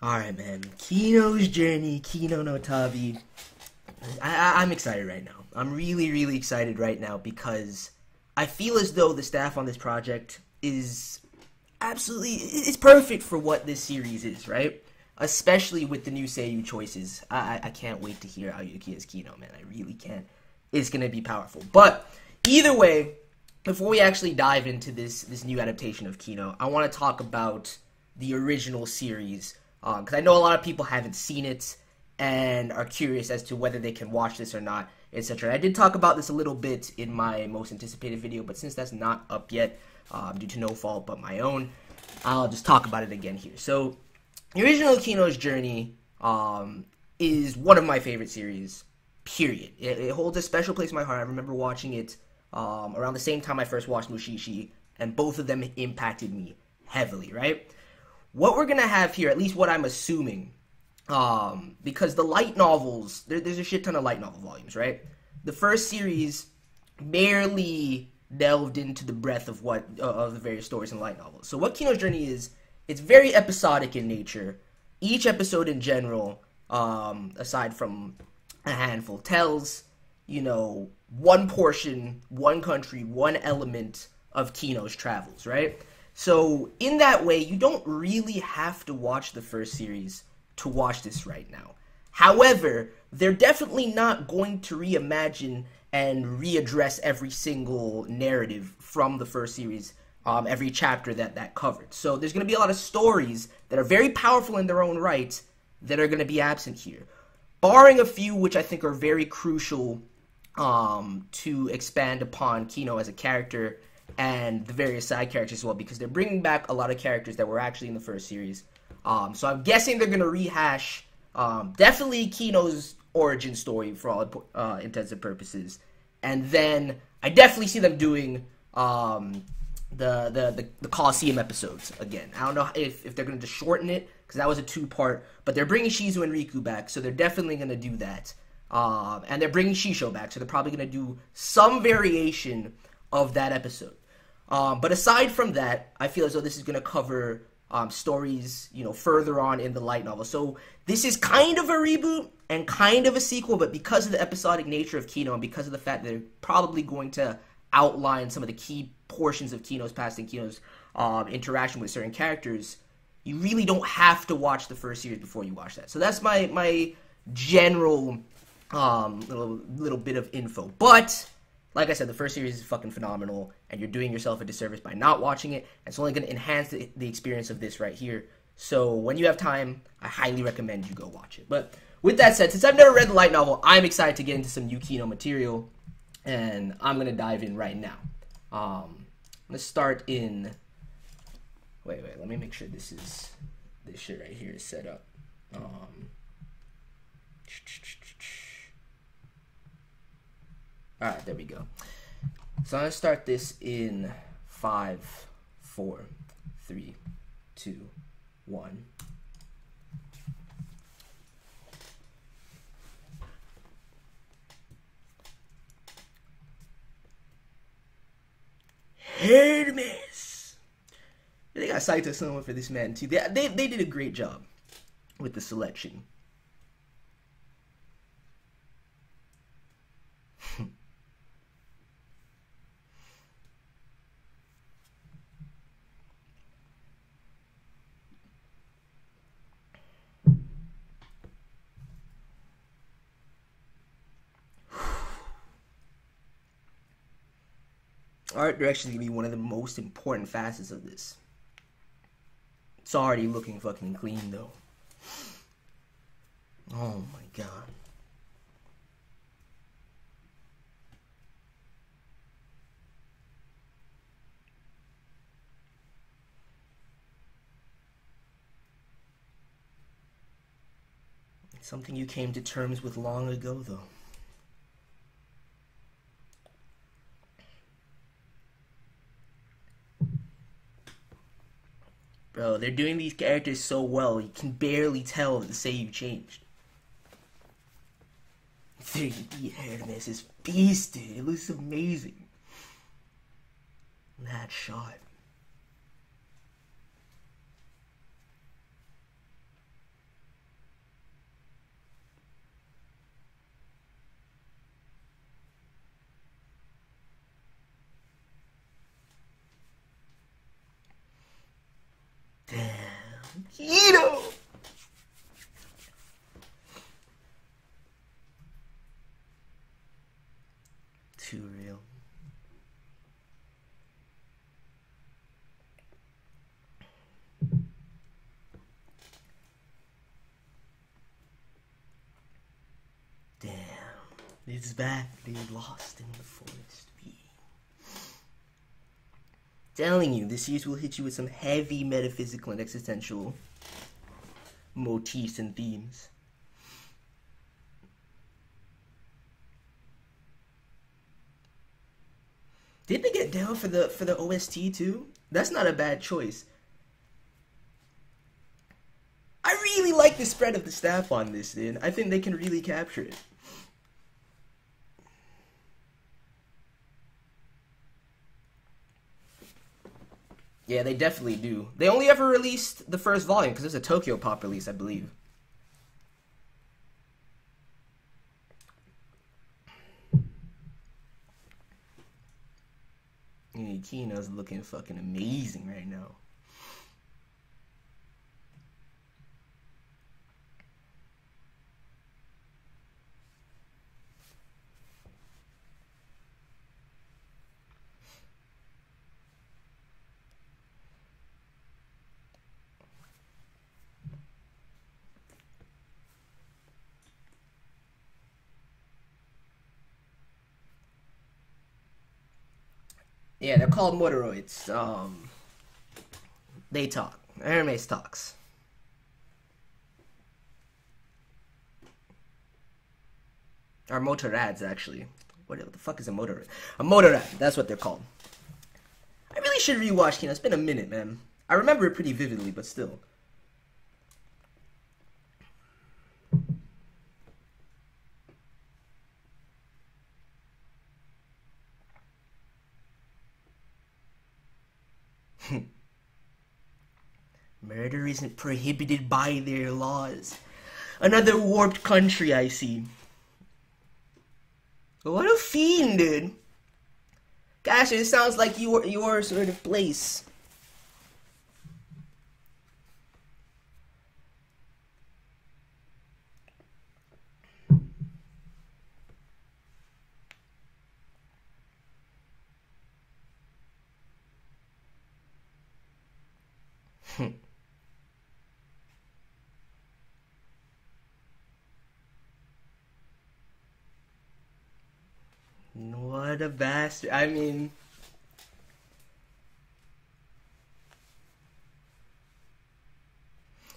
Alright, man. Kino's journey, Kino no Tabi. I'm excited right now. I'm really, really excited right now because I feel as though the staff on this project is absolutely... It's perfect for what this series is, right? Especially with the new Seiyu choices. I can't wait to hear Aoyuki as Kino, man. I really can't. It's going to be powerful. But either way, before we actually dive into this new adaptation of Kino, I want to talk about the original series. Because I know a lot of people haven't seen it and are curious as to whether they can watch this or not, etc. I did talk about this a little bit in my most anticipated video, but since that's not up yet, due to no fault but my own, I'll just talk about it again here. So, the original Kino's Journey is one of my favorite series, period. It holds a special place in my heart. I remember watching it around the same time I first watched Mushishi, and both of them impacted me heavily, right? What we're going to have here, at least what I'm assuming, because the light novels, there's a shit ton of light novel volumes, right? The first series barely delved into the breadth of of the various stories in the light novels. So what Kino's Journey is, it's very episodic in nature. Each episode in general, aside from a handful, tells, one portion, one country, one element of Kino's travels, right? So, in that way, you don't really have to watch the first series to watch this right now. However, they're definitely not going to reimagine and readdress every single narrative from the first series, every chapter that covered. So, there's going to be a lot of stories that are very powerful in their own right that are going to be absent here. Barring a few which I think are very crucial to expand upon Kino as a character and the various side characters as well, because they're bringing back a lot of characters that were actually in the first series. So I'm guessing they're going to rehash definitely Kino's origin story for all intents and purposes. And then I definitely see them doing the Coliseum episodes again. I don't know if they're going to just shorten it, because that was a two-part, but they're bringing Shizu and Riku back, so they're definitely going to do that. And they're bringing Shisho back, so they're probably going to do some variation of that episode. But aside from that, I feel as though this is going to cover stories, further on in the light novel. So this is kind of a reboot and kind of a sequel, but because of the episodic nature of Kino and because of the fact that they're probably going to outline some of the key portions of Kino's past and Kino's interaction with certain characters, you really don't have to watch the first series before you watch that. So that's my general little bit of info. But like I said, the first series is fucking phenomenal, and you're doing yourself a disservice by not watching it. It's only going to enhance the experience of this right here. So when you have time, I highly recommend you go watch it. But with that said, since I've never read the light novel, I'm excited to get into some new Kino material, and I'm going to dive in right now. Let's start in... Wait, let me make sure this shit right here is set up. Alright, there we go. So I'm going to start this in 5, 4, 3, 2, 1. Hermes! They got Saito Soma for this man too. They did a great job with the selection. Art direction is going to be one of the most important facets of this. It's already looking fucking clean, though. Oh my god. It's something you came to terms with long ago, though. Bro, they're doing these characters so well, you can barely tell that the Seiyu changed. 3D Hermes is beast, dude. It looks amazing. That shot. Kino! Too real. Damn. It's back. They're lost in the forest. Telling you, this series will hit you with some heavy metaphysical and existential motifs and themes. Did they get down for the OST too? That's not a bad choice. I really like the spread of the staff on this, dude. I think they can really capture it. Yeah, they definitely do. They only ever released the first volume because it's a Tokyo Pop release, I believe. Kino's looking fucking amazing right now. Yeah, they're called motoroids. They talk. Hermes talks. Or motorads, actually. What the fuck is a motorad? A motorad, that's what they're called. I really should rewatch Kino. It's been a minute, man. I remember it pretty vividly, but still. Murder isn't prohibited by their laws. Another warped country, I see. What a fiend, dude. Gosh, it sounds like your sort of place. What a bastard. I mean...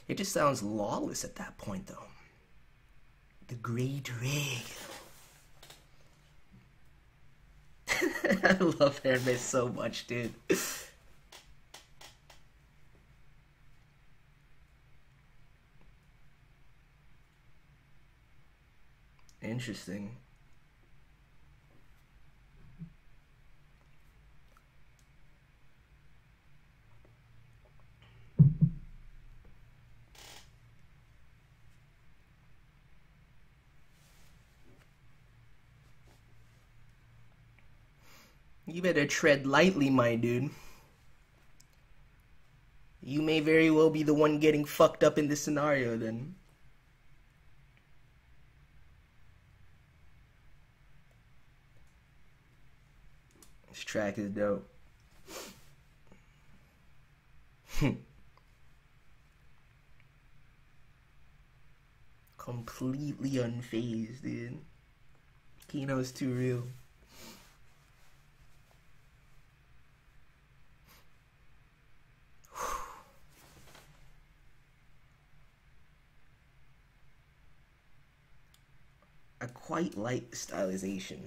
It just sounds lawless at that point, though. The Great Rig. I love Hermes so much, dude. Interesting. You better tread lightly, my dude. You may very well be the one getting fucked up in this scenario, then. This track is dope. Completely unfazed, dude. Kino's too real. I quite like the stylization.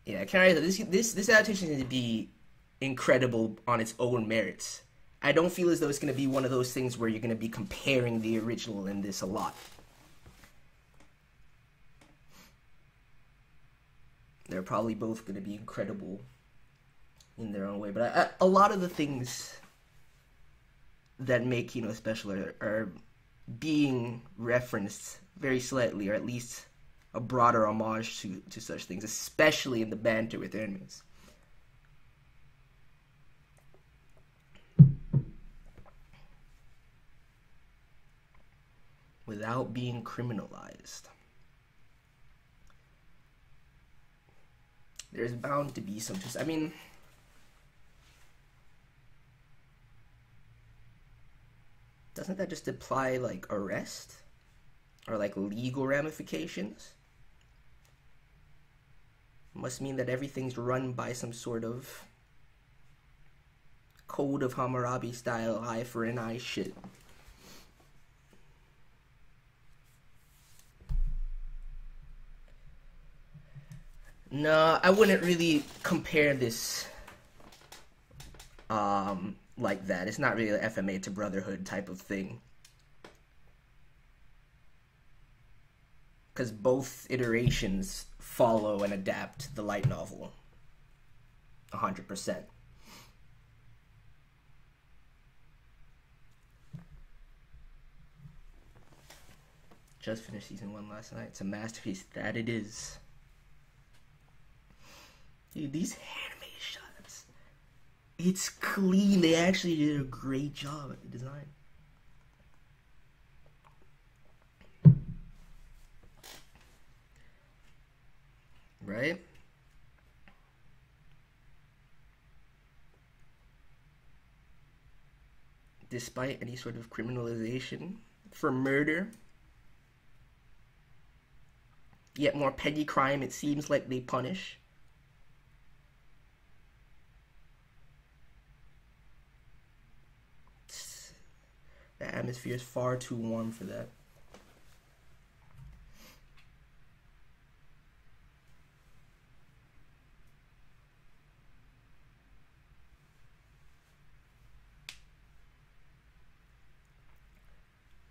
Yeah, I can't. This adaptation is going to be incredible on its own merits. I don't feel as though it's going to be one of those things where you're going to be comparing the original and this a lot. They're probably both going to be incredible in their own way, but a lot of the things that make Kino special are being referenced very slightly, or at least a broader homage to such things, especially in the banter with Hermes. without being criminalized. There's bound to be some I mean, doesn't that just imply like arrest or like legal ramifications? Must mean that everything's run by some sort of Code of Hammurabi style eye for an eye shit. No, I wouldn't really compare this like that. It's not really an FMA to Brotherhood type of thing. Because both iterations follow and adapt the light novel 100%. Just finished season 1 last night. It's a masterpiece, that it is. Dude, these anime shots. It's clean. They actually did a great job at the design. Right? Despite any sort of criminalization for murder, yet more petty crime it seems like they punish. The atmosphere is far too warm for that.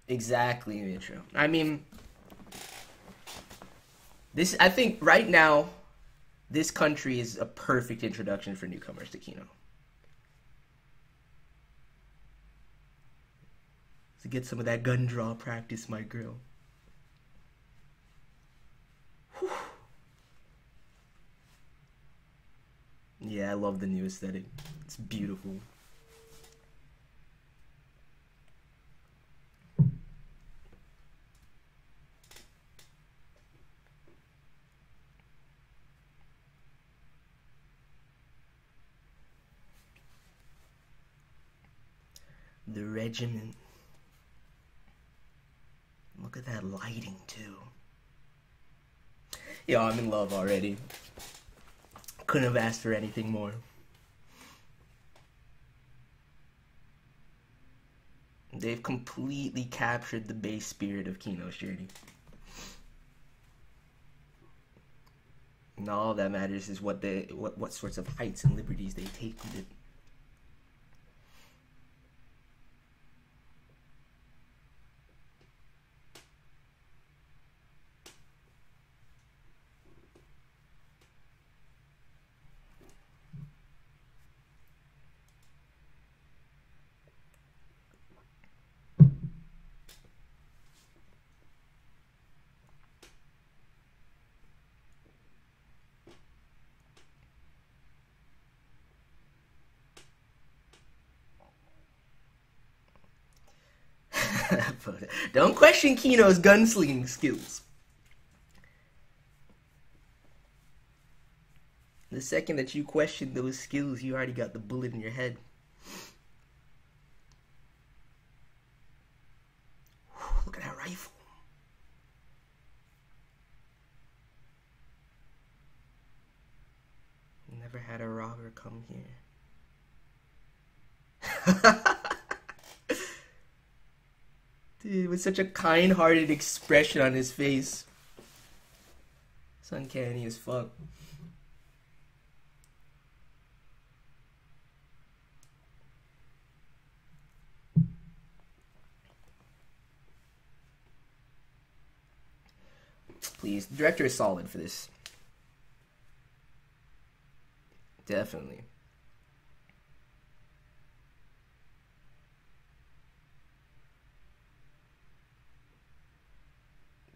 Exactly, Mitro. I mean, I think right now, this country is a perfect introduction for newcomers to Kino. To get some of that gun draw practice, my girl. Whew. Yeah, I love the new aesthetic. It's beautiful. The regiment. Look at that lighting, too. Yo, I'm in love already. Couldn't have asked for anything more. They've completely captured the base spirit of Kino's journey. And all that matters is what sorts of heights and liberties they take with it. Don't question Kino's gunslinging skills. The second that you question those skills, you already got the bullet in your head. Look at that rifle. Never had a robber come here. Dude, with such a kind-hearted expression on his face. It's uncanny as fuck. Please, the director is solid for this. Definitely.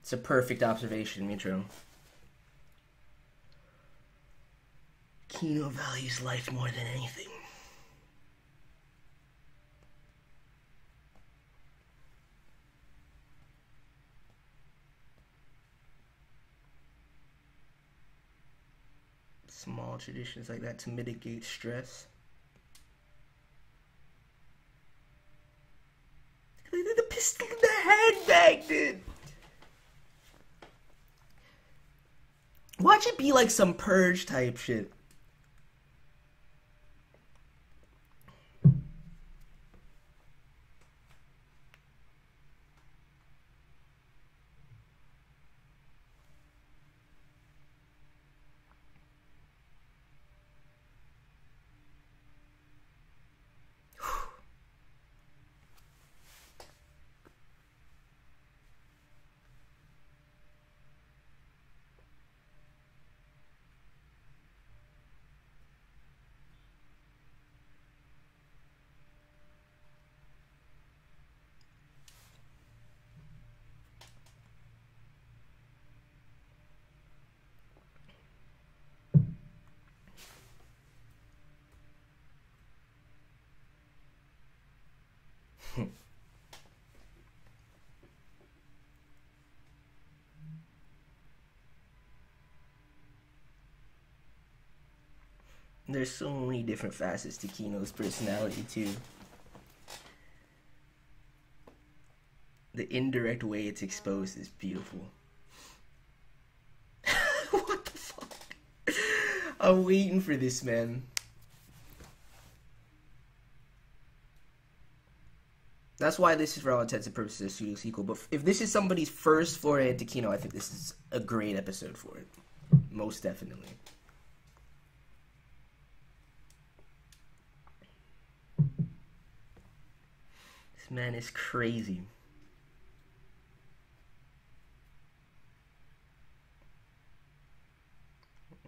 It's a perfect observation, Mitro. Kino values life more than anything. Small traditions like that to mitigate stress. The pistol in the handbag, dude. Watch it be like some Purge type shit. There's so many different facets to Kino's personality too. The indirect way it's exposed is beautiful. What the fuck? I'm waiting for this, man. That's why this is, for all intents and purposes, a pseudo sequel. But if this is somebody's first foray into Kino, I think this is a great episode for it. Most definitely. This man is crazy.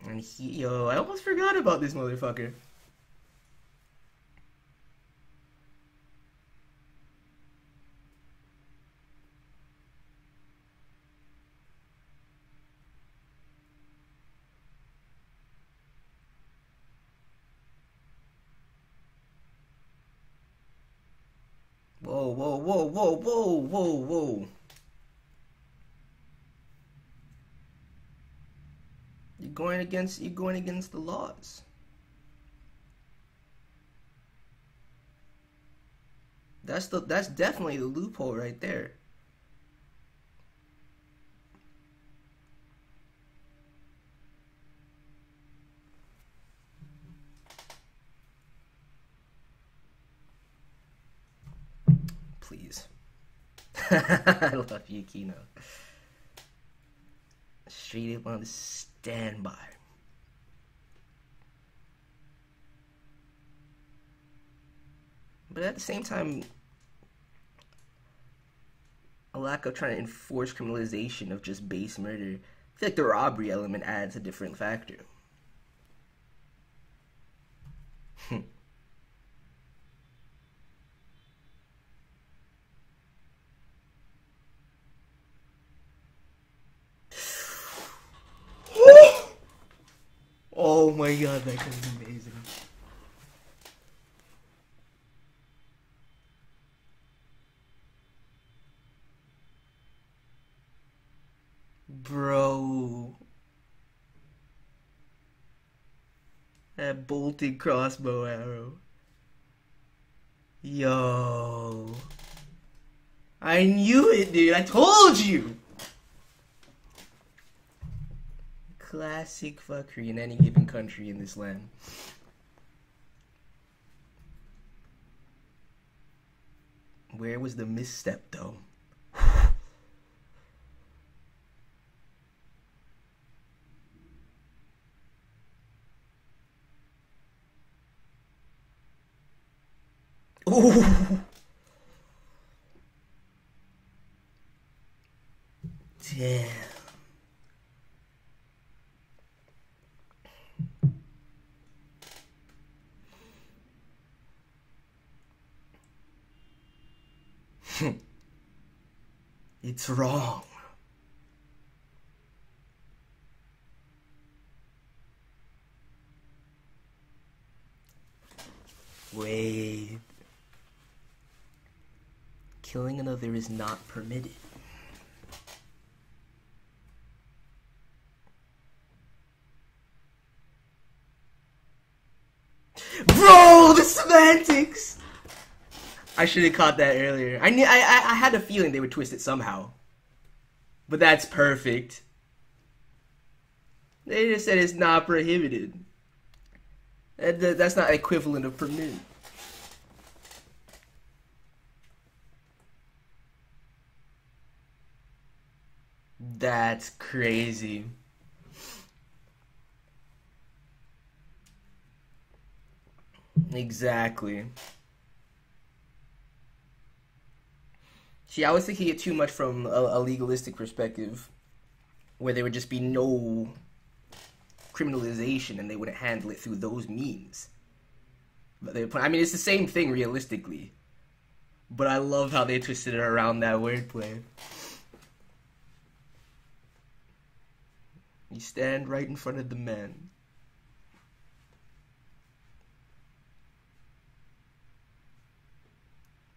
And yo, I almost forgot about this motherfucker. Whoa, whoa, whoa, whoa, whoa, whoa, whoa. You're going against the laws. That's definitely the loophole right there. Please. I love you, Kino. Straight up on the standby. But at the same time, a lack of trying to enforce criminalization of just base murder. I feel like the robbery element adds a different factor. Oh my god, that could be amazing. Bro. That bolted crossbow arrow. Yo. I knew it, dude. I told you. Classic fuckery in any given country in this land. Where was the misstep, though? Ooh. Damn. It's wrong. Wait. Killing another is not permitted. the semantics! I should have caught that earlier. I had a feeling they would twist it somehow. But that's perfect. They just said it's not prohibited. That's not equivalent of permitted. That's crazy. Exactly. See, I was thinking it too much from a legalistic perspective, where there would just be no criminalization and they wouldn't handle it through those means. But I mean, it's the same thing realistically. But I love how they twisted it around that wordplay. You stand right in front of the man.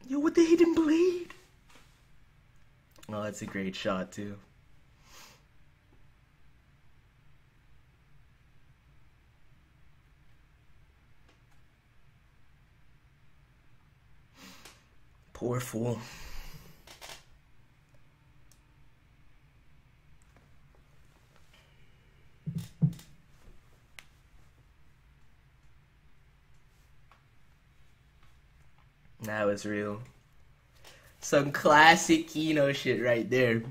Yo, with the hidden blade. Oh, that's a great shot, too. Poor fool. That was real. Some classic Kino shit right there.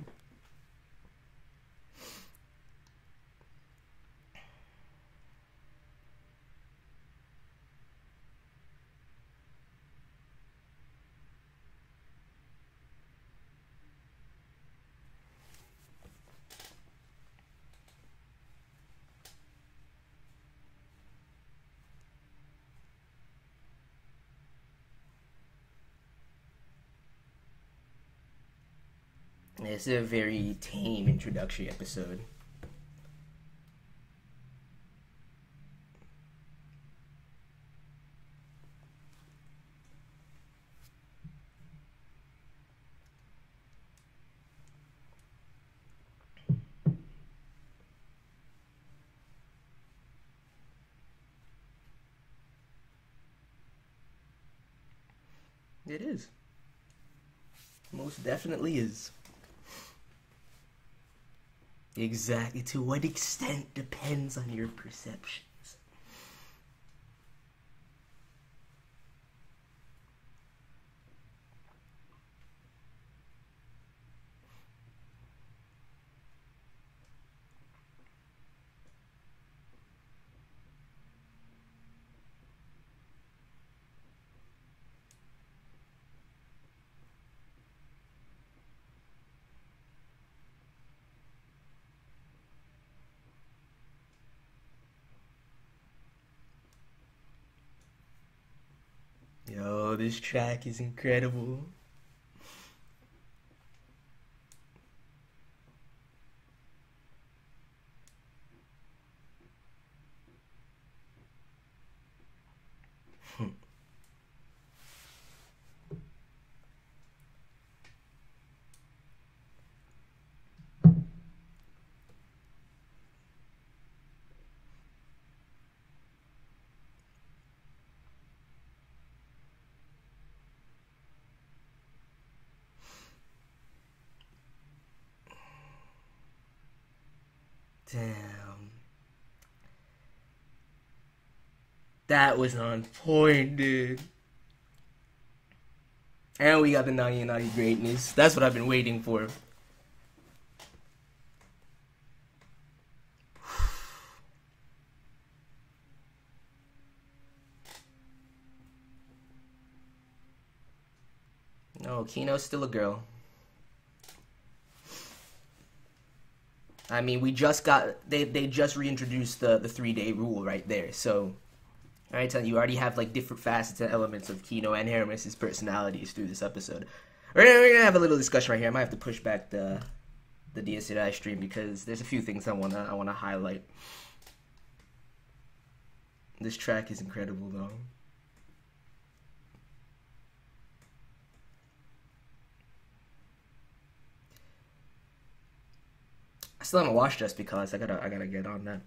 It's a very tame introductory episode. It is. Most definitely is. Exactly. To what extent depends on your perceptions. Yo, this track is incredible. Damn. That was on point, dude. And we got the Naughty and Naughty greatness. That's what I've been waiting for. No, Kino's still a girl. I mean, we just got they just reintroduced the 3-day rule right there. So, I tell you already have like different facets and elements of Kino and Hermes' personalities through this episode. We're gonna have a little discussion right here. I might have to push back the DSI stream because there's a few things I wanna highlight. This track is incredible though. I still haven't watched Just Because. I gotta get on that.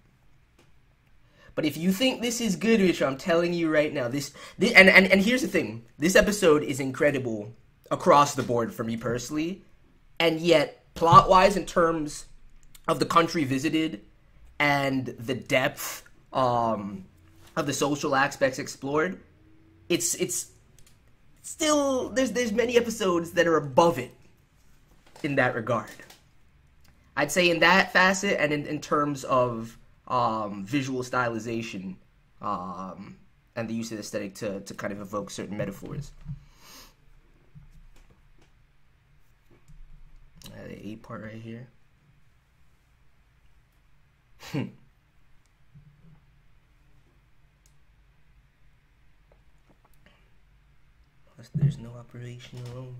But if you think this is good, which I'm telling you right now, and here's the thing. This episode is incredible across the board for me personally. And yet, plot-wise, in terms of the country visited and the depth of the social aspects explored, it's still, there's many episodes that are above it in that regard. I'd say in that facet and in terms of visual stylization and the use of aesthetic to kind of evoke certain metaphors. The A part right here. Plus, there's no operational room.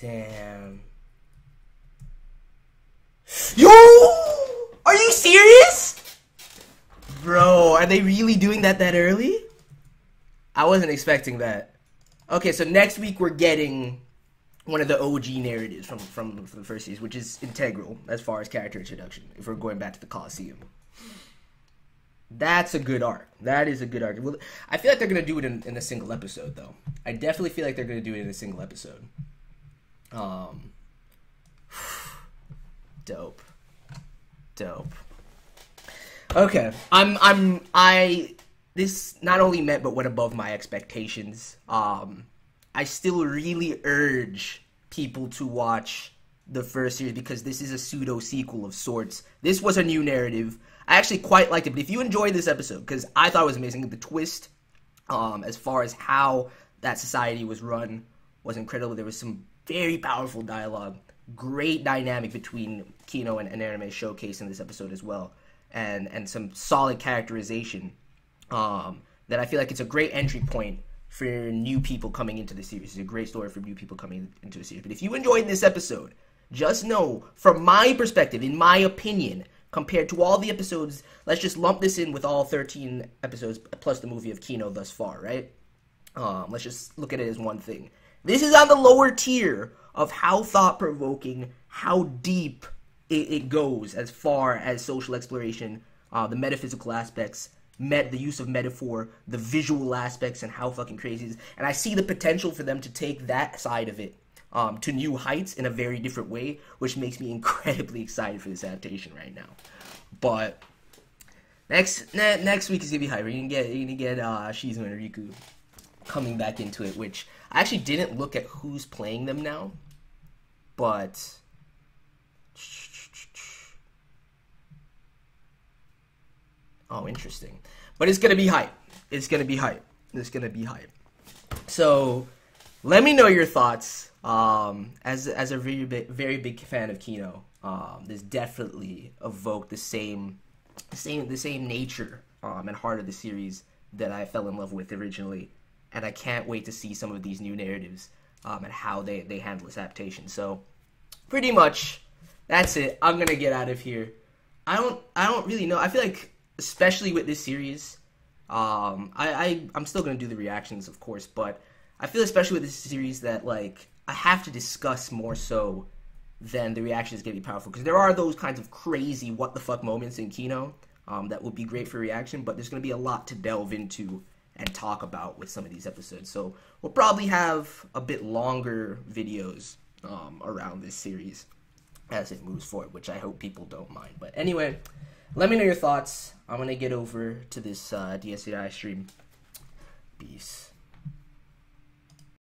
Damn. Yo! Are you serious? Bro, are they really doing that early? I wasn't expecting that. Okay, so next week we're getting one of the OG narratives from the first series, which is integral as far as character introduction, if we're going back to the Coliseum. That's a good arc. That is a good arc. Well, I feel like they're going to do it in a single episode, though. I definitely feel like they're going to do it in a single episode. Dope. Okay, this not only met but went above my expectations. I still really urge people to watch the first series because this is a pseudo sequel of sorts. This was a new narrative. I actually quite liked it, but if you enjoyed this episode, because I thought it was amazing, the twist, as far as how that society was run, was incredible. There was some very powerful dialogue, great dynamic between Kino and Anime showcased in this episode as well, and some solid characterization that I feel like it's a great entry point for new people coming into the series. It's a great story for new people coming into the series. But if you enjoyed this episode, just know, from my perspective, in my opinion, compared to all the episodes, let's just lump this in with all 13 episodes plus the movie of Kino thus far, right? Let's just look at it as one thing. This is on the lower tier of how thought-provoking, how deep it goes as far as social exploration, the metaphysical aspects, the use of metaphor, the visual aspects, and how fucking crazy it is. And I see the potential for them to take that side of it to new heights in a very different way, which makes me incredibly excited for this adaptation right now. But next week is gonna be hype. You're gonna get Shizu and Riku coming back into it, which I actually didn't look at who's playing them now, but oh, interesting. But it's gonna be hype. So let me know your thoughts. As a very big fan of Kino, this definitely evoked the same nature and heart of the series that I fell in love with originally. And I can't wait to see some of these new narratives and how they handle this adaptation. So, pretty much, that's it. I'm gonna get out of here. I don't really know. I feel like, especially with this series, I'm still gonna do the reactions, of course. But I feel, especially with this series, that like I have to discuss more so than the reactions gonna be powerful, because there are those kinds of crazy what the fuck moments in Kino that would be great for reaction. But there's gonna be a lot to delve into and talk about with some of these episodes. So we'll probably have a bit longer videos around this series as it moves forward, which I hope people don't mind. But anyway, let me know your thoughts. I'm going to get over to this DSCI stream. Peace.